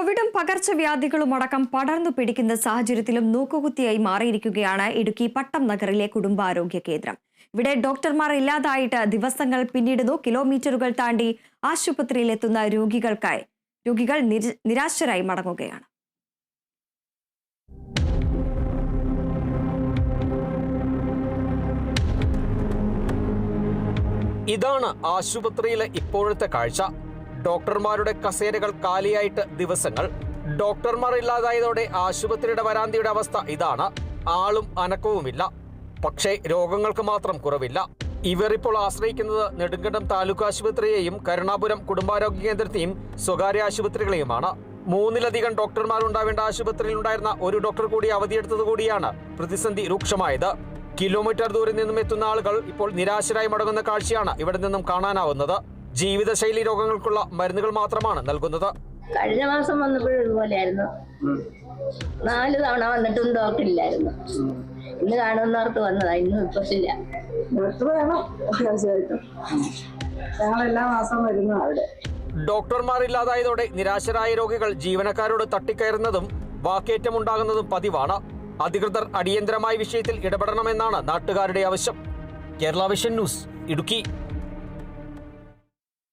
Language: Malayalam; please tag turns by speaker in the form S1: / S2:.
S1: കോവിഡും പകർച്ചവ്യാധികളും അടക്കം പടർന്നു പിടിക്കുന്ന സാഹചര്യത്തിലും നോക്കുകുത്തിയായി മാറിയിരിക്കുകയാണ് ഇടുക്കി പട്ടം നഗറിലെ കുടുംബാരോഗ്യ കേന്ദ്രം. ഇവിടെ ഡോക്ടർമാർ ഇല്ലാതായിട്ട് ദിവസങ്ങൾ പിന്നിടുന്നു. കിലോമീറ്ററുകൾ താണ്ടി ആശുപത്രിയിലെത്തുന്ന രോഗികൾ നിരാശരായി മടങ്ങുകയാണ്.
S2: ഇതാണ് ആശുപത്രിയിലെ ഇപ്പോഴത്തെ കാഴ്ച. ഡോക്ടർമാരുടെ കസേരകൾ കാലിയായിട്ട് ദിവസങ്ങൾ. ഡോക്ടർമാർ ഇല്ലാതായതോടെ ആശുപത്രിയുടെ വരാന്തിയുടെ അവസ്ഥ ഇതാണ്. ആളും അനക്കവുമില്ല. പക്ഷേ രോഗങ്ങൾക്ക് മാത്രം കുറവില്ല. ഇവർ ഇപ്പോൾ ആശ്രയിക്കുന്നത് നെടുങ്കണ്ടം താലൂക്ക് ആശുപത്രിയെയും കരുണാപുരം കുടുംബാരോഗ്യ കേന്ദ്രത്തെയും സ്വകാര്യ ആശുപത്രികളെയുമാണ്. 3-ലധികം ഡോക്ടർമാർ ഉണ്ടാവേണ്ട ആശുപത്രിയിൽ ഉണ്ടായിരുന്ന ഒരു ഡോക്ടർ കൂടി അവധിയെടുത്തതുകൂടിയാണ് പ്രതിസന്ധി രൂക്ഷമായത്. കിലോമീറ്റർ ദൂരം നിന്നും എത്തുന്ന ആളുകൾ ഇപ്പോൾ നിരാശരായി മടങ്ങുന്ന കാഴ്ചയാണ് ഇവിടെ നിന്നും കാണാനാവുന്നത്. ജീവിതശൈലി രോഗങ്ങൾക്കുള്ള മരുന്നുകൾ മാത്രമാണ് നൽകുന്നത്.
S3: കഴിഞ്ഞ മാസം വന്നപ്പോഴും ഇതുപോലെയായിരുന്നു. 4 തവണ വന്നിട്ടും ഡോക്ടർ ഇല്ലായിരുന്നു. ഇന്ന് കാണുന്നവർക്ക് വന്നതാ, ഇന്നും ഇല്ല.
S4: ഡോക്ടർ വേണം അത്യാവശ്യമായിട്ടും. ഞങ്ങൾ എല്ലാ മാസം വരുന്നു അവിടെ.
S2: ഡോക്ടർമാർ ഇല്ലാതായതോടെ നിരാശരായ രോഗികൾ ജീവനക്കാരോട് തട്ടിക്കയറുന്നതും വാക്കേറ്റമുണ്ടാകുന്നതും പതിവാണ്. അധികൃതർ അടിയന്തരമായ വിഷയത്തിൽ ഇടപെടണമെന്നാണ് നാട്ടുകാരുടെ ആവശ്യം. Kerala vision news, Idukki.